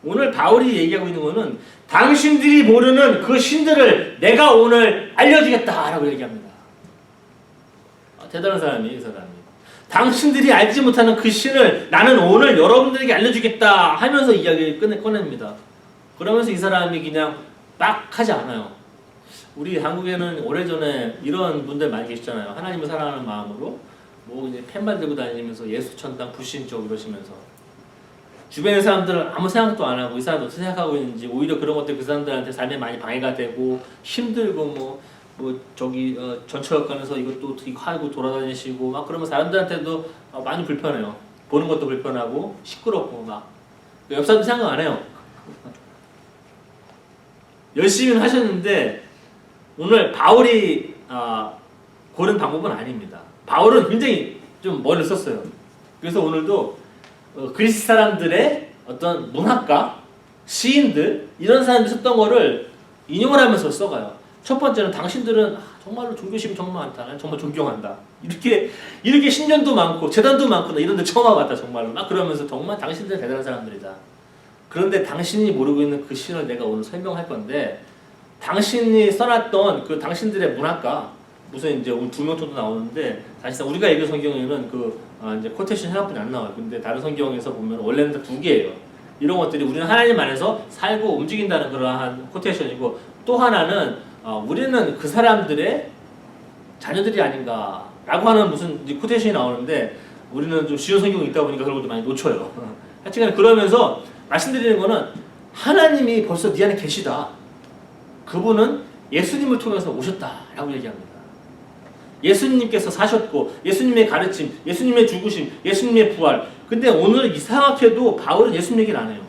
오늘 바울이 얘기하고 있는 거는 당신들이 모르는 그 신들을 내가 오늘 알려주겠다라고 얘기합니다. 대단한 사람이에요, 이 사람이. 당신들이 알지 못하는 그 신을 나는 오늘 여러분들에게 알려주겠다 하면서 이야기를 꺼냅니다. 그러면서 이 사람이 그냥 막 하지 않아요. 우리 한국에는 오래전에 이런 분들 많이 계시잖아요. 하나님을 사랑하는 마음으로 뭐 이제 펜만 들고 다니면서 예수천당 불신족 이러시면서 주변의 사람들은 아무 생각도 안 하고 이 사람이 어떻게 생각하고 있는지 오히려 그런 것들 그 사람들한테 삶에 많이 방해가 되고 힘들고 전철역관에서 이것도 이거 하고 돌아다니시고 막 그러면 사람들한테도 많이 불편해요. 보는 것도 불편하고 시끄럽고 막 옆 사람도 생각 안 해요. 열심히 하셨는데 오늘 바울이 고른 방법은 아닙니다. 바울은 굉장히 좀 머리를 썼어요. 그래서 오늘도 그리스 사람들의 어떤 문학가, 시인들 이런 사람들이 썼던 거를 인용을 하면서 써가요. 첫 번째는 당신들은 정말로 종교심이 정말 많다. 난 정말 존경한다. 이렇게 신년도 많고 재단도 많고 나 이런 데 처음 와봤다 정말로 막 그러면서 정말 당신들은 대단한 사람들이다. 그런데 당신이 모르고 있는 그 신을 내가 오늘 설명할 건데 당신이 써놨던 그 당신들의 문학가 무슨 이제 오늘 2명 정도 나오는데 사실상 우리가 읽은 성경에는 이제 코테이션 하나뿐이 안 나와요. 근데 다른 성경에서 보면 원래는 다 2개예요. 이런 것들이 우리는 하나님 안에서 살고 움직인다는 그러한 코테이션이고 또 하나는 우리는 그 사람들의 자녀들이 아닌가라고 하는 무슨 코테이션이 나오는데 우리는 좀 쉬운 성경이 있다 보니까 그런 것도 많이 놓쳐요. 하여튼 그러면서 말씀드리는 거는 하나님이 벌써 네 안에 계시다. 그분은 예수님을 통해서 오셨다라고 얘기합니다. 예수님께서 사셨고 예수님의 가르침, 예수님의 죽으심, 예수님의 부활. 근데 오늘 이상하게도 바울은 예수님 얘기를 안 해요.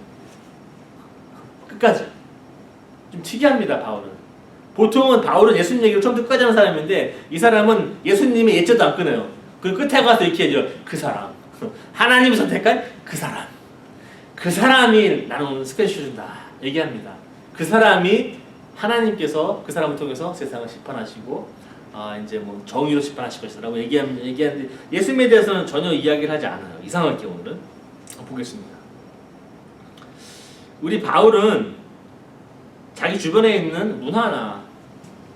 끝까지. 좀 특이합니다. 바울은. 보통은 바울은 예수님 얘기를 처음부터 끝까지 하는 사람인데 이 사람은 예수님의 예자도 안 끊어요. 그 끝에 가서 이렇게 해줘. 그 사람. 하나님이 선택한 그 사람. 그 사람이 나는 오늘 스케줄 준다. 얘기합니다. 그 사람이 하나님께서 그 사람을 통해서 세상을 심판하시고 이제 뭐 정의로 심판하실 것이라고 얘기하는데 예수님에 대해서는 전혀 이야기를 하지 않아요. 이상하게 오늘은 보겠습니다. 우리 바울은 자기 주변에 있는 문화나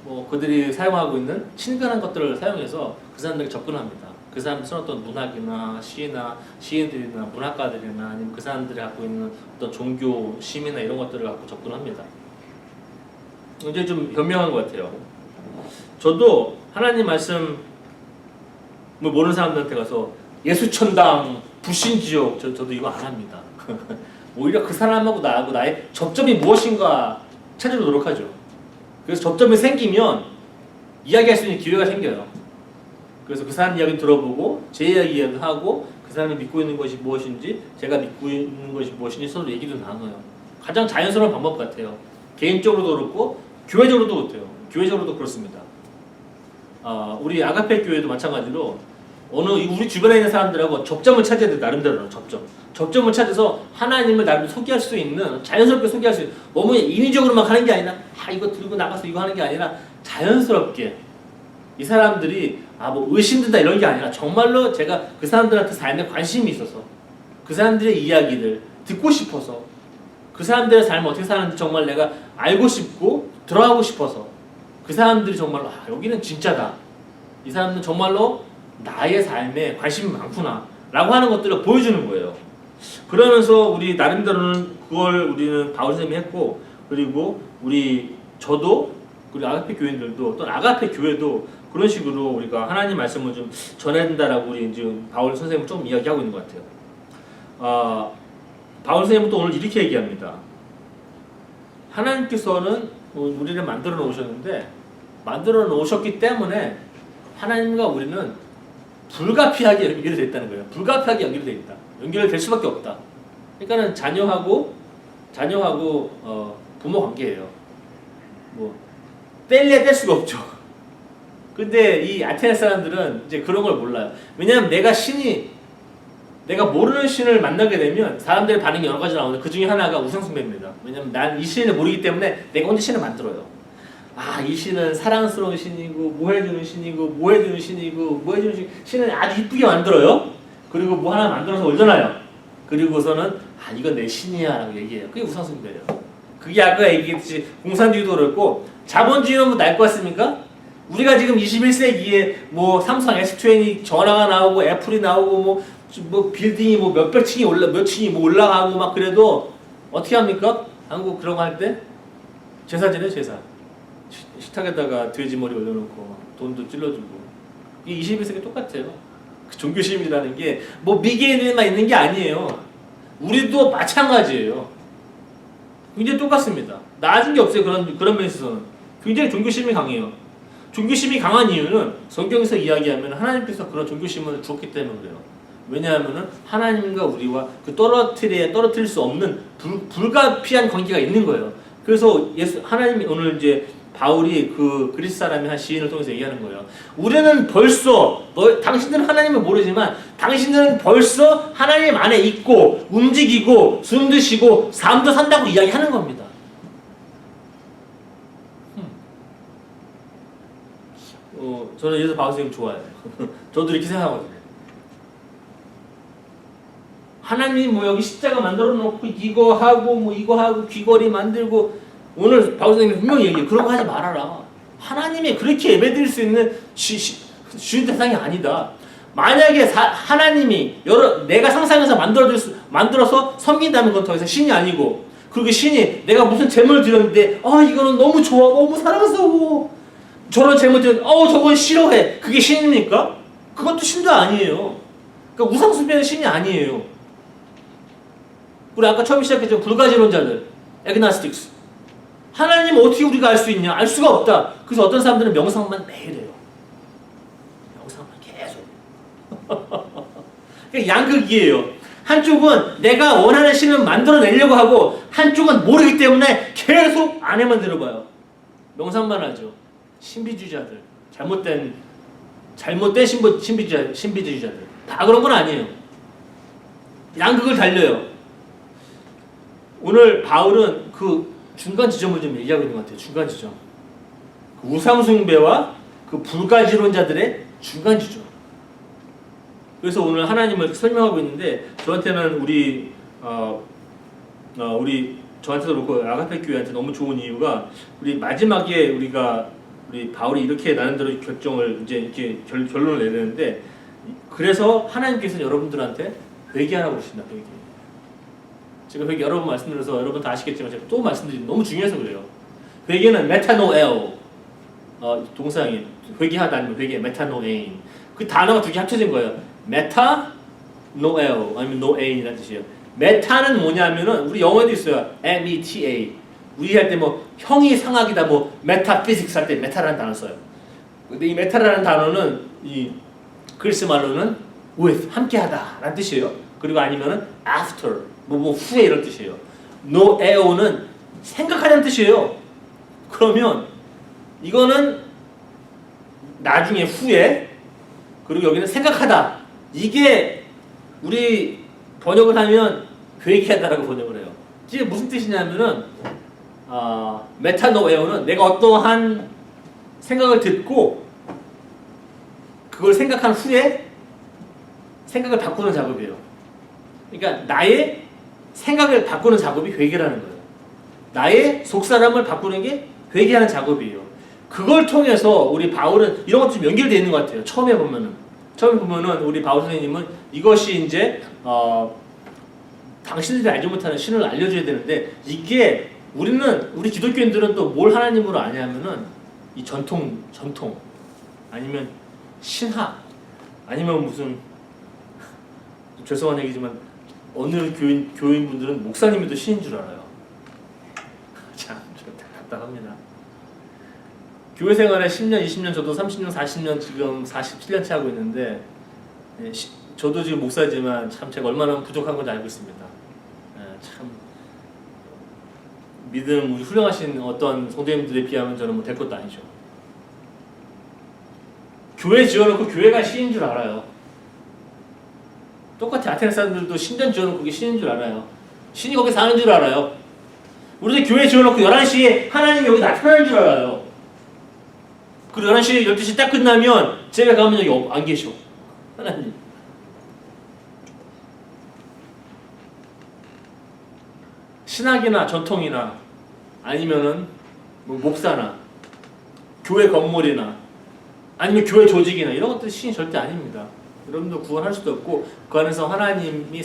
뭐 그들이 사용하고 있는 친근한 것들을 사용해서 그 사람들에게 접근합니다. 그 사람들 써놨던 문학이나 시나 시인들이나 문학가들이나 아니면 그 사람들이 갖고 있는 어떤 종교 심이나 이런 것들을 갖고 접근합니다. 이제 좀 현명한 것 같아요. 저도 하나님 말씀 모르는 사람들한테 가서 예수천당, 불신지옥 저도 이거 안 합니다. 오히려 그 사람하고 나하고 나의 접점이 무엇인가 찾으려 노력하죠. 그래서 접점이 생기면 이야기할 수 있는 기회가 생겨요. 그래서 그 사람 이야기 들어보고 제 이야기도 하고 그 사람이 믿고 있는 것이 무엇인지 제가 믿고 있는 것이 무엇인지 서로 얘기도 나눠요. 가장 자연스러운 방법 같아요. 개인적으로도 그렇고 교회적으로도 그렇대요. 교회적으로도 그렇습니다. 우리 아가페 교회도 마찬가지로 우리 주변에 있는 사람들하고 접점을 찾아야 돼. 나름대로 접점을 찾아서 하나님을 나름 소개할 수 있는 자연스럽게 소개할 수 있는 너무 인위적으로만 하는 게 아니라 이거 들고 나가서 이거 하는 게 아니라 자연스럽게 이 사람들이 뭐 의심된다 이런 게 아니라 정말로 제가 그 사람들한테 삶에 관심이 있어서 그 사람들의 이야기를 듣고 싶어서 그 사람들의 삶을 어떻게 사는지 정말 내가 알고 싶고 들어가고 싶어서 그 사람들이 정말로 여기는 진짜다. 이 사람들은 정말로 나의 삶에 관심이 많구나 라고 하는 것들을 보여주는 거예요. 그러면서 우리 나름대로는 그걸 우리는 바울 선생님이 했고 그리고 저도 그리고 아가페 교인들도 또 아가페 교회도 그런 식으로 우리가 하나님 말씀을 좀 전해야 된다라고 우리 지금 바울 선생님을 좀 이야기하고 있는 것 같아요. 바울 선생님은 또 오늘 이렇게 얘기합니다. 하나님께서는 우리를 만들어 놓으셨는데 만들어 놓으셨기 때문에 하나님과 우리는 불가피하게 연결이 됐다는 거예요. 불가피하게 연결이 돼 있다. 연결될 수밖에 없다. 그러니까는 자녀하고 부모 관계예요. 뭐 뗄래야 뗄 수가 없죠. 근데 이 아테네 사람들은 이제 그런 걸 몰라요. 왜냐하면 내가 모르는 신을 만나게 되면 사람들의 반응이 여러 가지 나오는데 그 중에 하나가 우상숭배입니다. 왜냐하면 난 이 신을 모르기 때문에 내가 혼자 신을 만들어요. 아, 이 신은 사랑스러운 신이고 뭐 해주는 신이고 뭐 해주는 신이고 뭐 해주는 신을 아주 이쁘게 만들어요. 그리고 뭐 하나 만들어서 올려놔요. 그리고서는 아, 이건 내 신이야 라고 얘기해요. 그게 우상숭배예요. 그게 아까 얘기했듯이 공산주의도 그렇고 자본주의는 뭐 날 것 같습니까? 우리가 지금 21세기에 뭐 삼성 S20 전화가 나오고 애플이 나오고 뭐 빌딩이 뭐 몇백 층이 몇 층이 뭐 올라가고 막 그래도 어떻게 합니까? 한국 그런 거 할 때 제사 지내 제사. 식탁에다가 돼지 머리 올려놓고 돈도 찔러주고. 이게 21세기 똑같아요. 그 종교심이라는 게 뭐 미개인들만 있는 게 아니에요. 우리도 마찬가지예요. 굉장히 똑같습니다. 나아진 게 없어요. 그런 면에 있어서는 굉장히 종교심이 강해요. 종교심이 강한 이유는 성경에서 이야기하면 하나님께서 그런 종교심을 주었기 때문에 그래요. 왜냐하면 하나님과 우리와 그 떨어뜨릴 수 없는 불가피한 관계가 있는 거예요. 그래서 하나님이 오늘 이제 바울이 그 그리스 사람이 한 시인을 통해서 얘기하는 거예요. 우리는 벌써 당신들은 하나님을 모르지만 당신들은 벌써 하나님 안에 있고 움직이고 숨도 쉬고 삶도 산다고 이야기하는 겁니다. 저는 예수 바울 선생님 좋아해요. 저도 이렇게 생각하거든요. 하나님 뭐 여기 십자가 만들어 놓고 이거 하고 귀걸이 만들고 오늘 바울 선생님이 분명히 얘기해요. 그런 거 하지 말아라. 하나님이 그렇게 예배드릴 수 있는 쉬운 대상이 아니다. 만약에 하나님이 내가 상상해서 만들어서 섬긴다면 그건 더 이상 신이 아니고 그리고 신이 내가 무슨 재물을 드렸는데 이거는 너무 좋아 너무 사랑스러워 저런 재물 드렸는데 저건 싫어해. 그게 신입니까? 그것도 신도 아니에요. 그러니까 우상숭배는 신이 아니에요. 우리 아까 처음 시작했죠. 불가지론자들 에그나스틱스. 하나님 어떻게 우리가 알 수 있냐? 알 수가 없다. 그래서 어떤 사람들은 명상만 매일 해요. 명상만 계속. 그러니까 양극이에요. 한쪽은 내가 원하는 신을 만들어내려고 하고 한쪽은 모르기 때문에 계속 안에만 들어봐요. 명상만 하죠. 신비주의자들. 잘못된 신비주의자들. 다 그런 건 아니에요. 양극을 달려요. 오늘 바울은 그 중간 지점을 좀 얘기하고 있는 것 같아요. 중간 지점. 그 우상숭배와 그 불가지론자들의 중간 지점. 그래서 오늘 하나님을 설명하고 있는데 저한테는 저한테도 그렇고 아가페 교회한테 너무 좋은 이유가 우리 마지막에 우리 바울이 이렇게 나름대로 결정을 이제 이렇게 결론을 내리는데 그래서 하나님께서는 여러분들한테 회개하라고 그러신다. 회개. 제가 회개 여러 번 말씀드려서 여러분 다 아시겠지만 제가 또 말씀드리면 너무 중요해서 그래요. 회개는 메타노에오 동사형이 회개하다 아니면 회개 메타노에인 그 단어가 두 개 합쳐진 거예요. 메타노에오 아니면 노에인이라는 뜻이에요. 메타는 뭐냐면은 우리 영어에도 있어요. META 우리 할 때 뭐 형이 상학이다 뭐 메타피직스 할 때 메타라는 단어 써요. 근데 이 메타라는 단어는 이 그리스 말로는 with 함께하다 라는 뜻이에요. 그리고 아니면은 after 뭐 후에 이런 뜻이에요. 노에오는 생각하자는 뜻이에요. 그러면 이거는 나중에 후에 그리고 여기는 생각하다. 이게 우리 번역을 하면 회개하다라고 번역을 해요. 이게 무슨 뜻이냐면은 메타노에오는 내가 어떠한 생각을 듣고 그걸 생각한 후에 생각을 바꾸는 작업이에요. 그러니까 나의 생각을 바꾸는 작업이 회개라는 거예요. 나의 속사람을 바꾸는 게 회개하는 작업이에요. 그걸 통해서 우리 바울은 이런 것도 좀 연결되어 있는 것 같아요. 처음에 보면은 우리 바울 선생님은 이것이 이제 당신들이 알지 못하는 신을 알려줘야 되는데 이게 우리 기독교인들은 또 뭘 하나님으로 아냐면은 이 전통 아니면 신학 아니면 무슨 죄송한 얘기지만 어느 교인분들은 목사님도 신인 줄 알아요. 참 답답합니다. 교회 생활에 10년, 20년, 저도 30년, 40년 지금 47년째 하고 있는데 저도 지금 목사지만 참 제가 얼마나 부족한 건지 알고 있습니다. 참 믿음 우리 훌륭하신 어떤 성도님들에 비하면 저는 뭐 될 것도 아니죠. 교회 지어놓고 교회가 신인 줄 알아요. 똑같이 아테네 사람들도 신전 지어놓고 그게 신인 줄 알아요. 신이 거기 사는 줄 알아요. 우리도 교회 지어놓고 11시에 하나님이 여기 나타나는 줄 알아요. 그리고 11시, 12시 딱 끝나면 집에 가면 여기 안 계셔. 하나님. 신학이나 전통이나 아니면은 뭐 목사나 교회 건물이나 아니면 교회 조직이나 이런 것들이 신이 절대 아닙니다. 여러분도 구원할 수도 없고 그 안에서 하나님이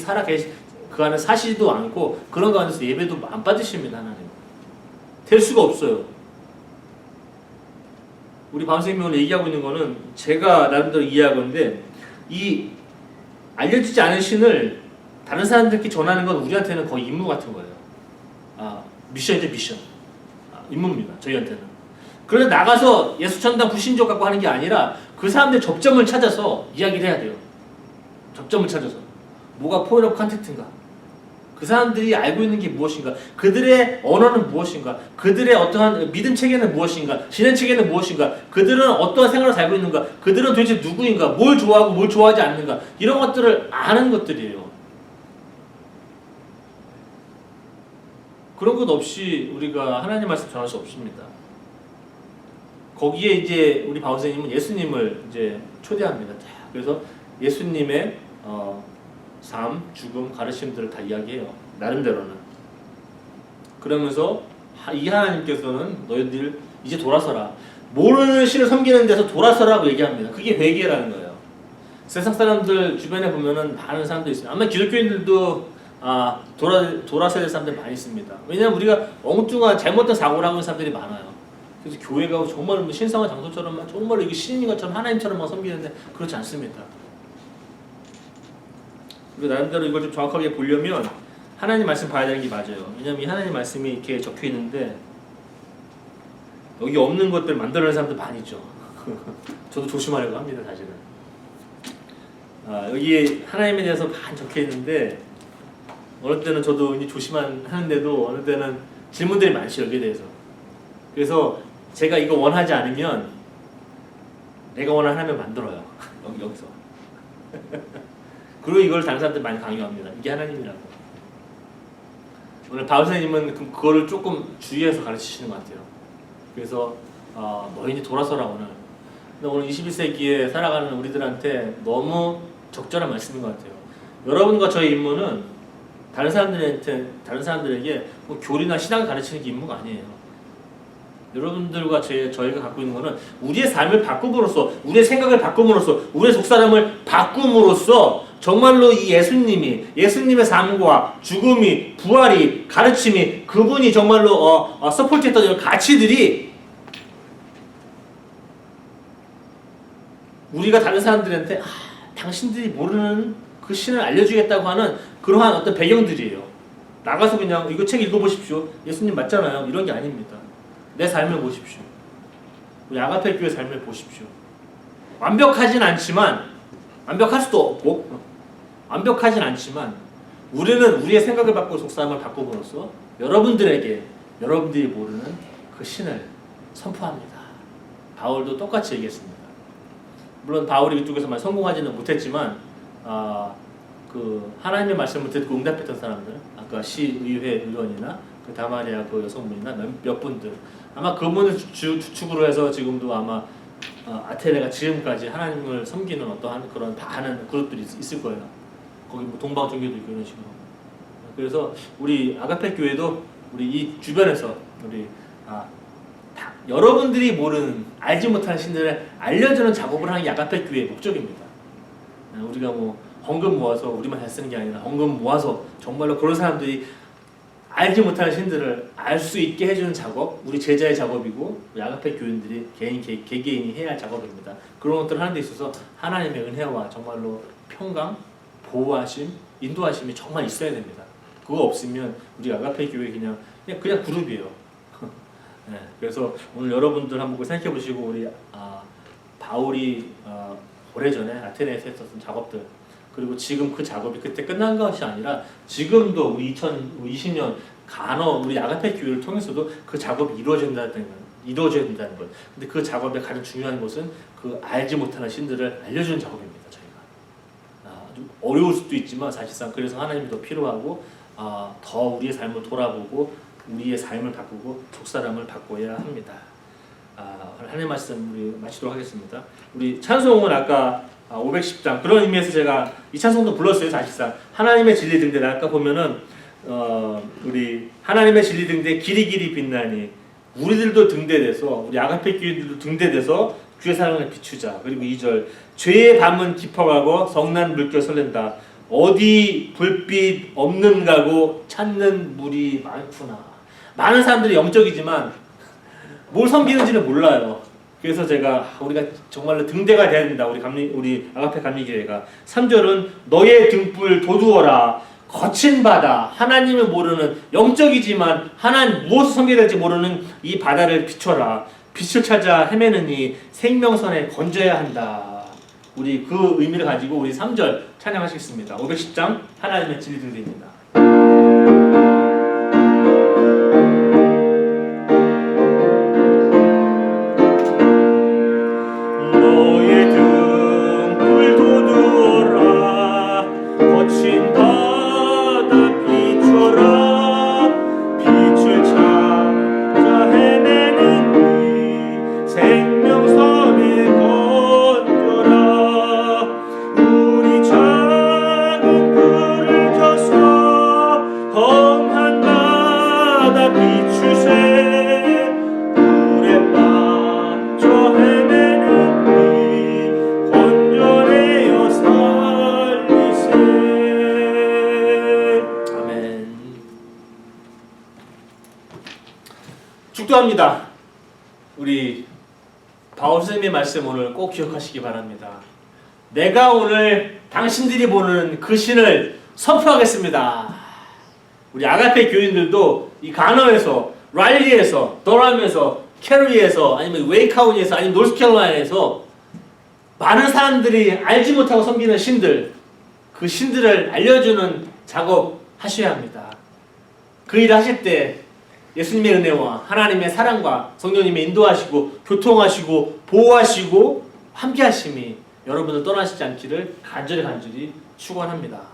그 안에 사시지도 않고 그런 가운데서 예배도 안 받으십니다. 하나님. 될 수가 없어요. 우리 방송님이 오늘 얘기하고 있는 거는 제가 나름대로 이해하건데 이 알려지지 않은 신을 다른 사람들께 전하는 건 우리한테는 거의 임무 같은 거예요. 미션이죠, 미션. 임무입니다, 저희한테는. 그래서 나가서 예수천당 불신족 갖고 하는 게 아니라 그 사람들 접점을 찾아서 이야기를 해야 돼요. 접점을 찾아서. 뭐가 포인트 오브 컨택트인가? 그 사람들이 알고 있는 게 무엇인가? 그들의 언어는 무엇인가? 그들의 어떠한 믿음 체계는 무엇인가? 신앙 체계는 무엇인가? 그들은 어떠한 생활을 살고 있는가? 그들은 도대체 누구인가? 뭘 좋아하고 뭘 좋아하지 않는가? 이런 것들을 아는 것들이에요. 그런 것 없이 우리가 하나님 말씀 전할 수 없습니다. 거기에 이제 우리 박 선생님은 예수님을 이제 초대합니다. 그래서 예수님의 삶, 죽음, 가르침들을 다 이야기해요. 나름대로는. 그러면서 이 하나님께서는 너희들 이제 돌아서라. 모르는 신을 섬기는 데서 돌아서라고 얘기합니다. 그게 회개라는 거예요. 세상 사람들 주변에 보면은 많은 사람들이 있어요. 아마 기독교인들도 돌아서야 될 사람들 많이 있습니다. 왜냐하면 우리가 엉뚱한 잘못된 사고를 하고 있는 사람들이 많아요. 그래서 교회가 정말 신성한 장소처럼 정말 이게 신인 것처럼 하나님처럼 섬기는데 그렇지 않습니다. 그리고 나름대로 이걸 좀 정확하게 보려면 하나님 말씀 봐야 되는 게 맞아요. 왜냐하면 이 하나님 말씀이 이렇게 적혀 있는데 여기 없는 것들 만들어내는 사람들 많이 있죠. 저도 조심하려고 합니다, 사실은. 여기 하나님에 대해서 많이 적혀 있는데 어느 때는 저도 이제 조심하는데도 어느 때는 질문들이 많죠, 여기에 대해서. 그래서 제가 이거 원하지 않으면 내가 원하는 하나님을 만들어요. 여기서. 그리고 이걸 다른 사람들 많이 강요합니다. 이게 하나님이라고. 오늘 바울 선생님은 그거를 조금 주의해서 가르치시는 것 같아요. 그래서 너희는 돌아서라 오늘. 근데 오늘 21세기에 살아가는 우리들한테 너무 적절한 말씀인 것 같아요. 여러분과 저의 임무는 다른 사람들에게 뭐 교리나 신앙을 가르치는 게 임무가 아니에요. 여러분들과 저희가 갖고 있는 거는 우리의 삶을 바꿈으로써, 우리의 생각을 바꿈으로써, 우리의 속사람을 바꿈으로써 정말로 이 예수님의 삶과 죽음이, 부활이, 가르침이, 그분이 정말로 서포트했던 이런 가치들이 우리가 다른 사람들한테 당신들이 모르는 그 신을 알려주겠다고 하는 그러한 어떤 배경들이에요. 나가서 그냥 이거 책 읽어보십시오. 예수님 맞잖아요. 이런 게 아닙니다. 내 삶을 보십시오. 우리 아가페 교회 삶을 보십시오. 완벽하진 않지만, 완벽할 수도 없고, 완벽하진 않지만 우리는 우리의 생각을 바꾸고 속사람을 바꿈으로써 여러분들에게 여러분들이 모르는 그 신을 선포합니다. 바울도 똑같이 얘기했습니다. 물론 바울이 이쪽에서 많이 성공하지는 못했지만 그 하나님의 말씀을 듣고 응답했던 사람들, 아까 시의회 의원이나 그 다마리아 그 여성분이나 몇 분들, 아마 그분을 주축으로 해서 지금도 아마 아테네가 지금까지 하나님을 섬기는 어떠한 그런 많은 그룹들이 있을 거예요. 거기 뭐 동방 종교도 있고 이런 식으로. 그래서 우리 아가페 교회도 우리 이 주변에서 우리 여러분들이 모르는, 알지 못하는 신들을 알려주는 작업을 하는 게 아가페 교회의 목적입니다. 우리가 뭐 헌금 모아서 우리만 잘 쓰는 게 아니라 헌금 모아서 정말로 그런 사람들이 알지 못하는 신들을 알 수 있게 해주는 작업, 우리 제자의 작업이고 우리 아가페 교인들이 개개인이 해야 할 작업입니다. 그런 것들을 하는 데 있어서 하나님의 은혜와 정말로 평강, 보호하심, 인도하심이 정말 있어야 됩니다. 그거 없으면 우리 아가페 교회 그냥 그룹이에요. 네, 그래서 오늘 여러분들 한번 생각해 보시고 우리 바울이 오래전에 아테네에서 했었던 작업들 그리고 지금 그 작업이 그때 끝난 것이 아니라 지금도 우리 2020년 간어 우리 아가페 교회를 통해서도 그 작업이 이루어져야 된다는 것. 근데 그 작업의 가장 중요한 것은 그 알지 못하는 신들을 알려주는 작업입니다. 저희가 좀 어려울 수도 있지만 사실상 그래서 하나님이 더 필요하고 더 우리의 삶을 돌아보고 우리의 삶을 바꾸고 족사람을 바꿔야 합니다. 하나님 말씀 우리 마치도록 하겠습니다. 우리 찬송은 아까 510장 그런 의미에서 제가 이 찬송도 불렀어요. 사실상 하나님의 진리 등대 아까 보면은 우리 하나님의 진리 등대 길이 길이 빛나니 우리들도 등대돼서 우리 아가페 교인들도 등대돼서 주의 사랑을 비추자. 그리고 2절 죄의 밤은 깊어가고 성난 물결 설렌다. 어디 불빛 없는가고 찾는 물이 많구나. 많은 사람들이 영적이지만 뭘 섬기는지는 몰라요. 그래서 우리가 정말로 등대가 돼야 된다. 우리 아가페 감리교회가 3절은 너의 등불 도두어라. 거친 바다, 하나님을 모르는 영적이지만 하나님 무엇을 섬겨야 될지 모르는 이 바다를 비춰라. 빛을 찾아 헤매느니 생명선에 건져야 한다. 우리 그 의미를 가지고 우리 3절 찬양하시겠습니다. 510장 하나님의 진리 등대입니다. 축도합니다. 우리 바울 선생님의 말씀 오늘 꼭 기억하시기 바랍니다. 내가 오늘 당신들이 보는 그 신을 선포하겠습니다. 우리 아가페 교인들도 이 가너에서, 랄리에서, 도람에서, 캐리에서, 아니면 웨이카운에서, 아니면 노스캐롤라인에서 많은 사람들이 알지 못하고 섬기는 신들, 그 신들을 알려주는 작업 하셔야 합니다. 그 일을 하실 때 예수님의 은혜와 하나님의 사랑과 성령님의 인도하시고 교통하시고 보호하시고 함께하심이 여러분을 떠나시지 않기를 간절히 축원합니다.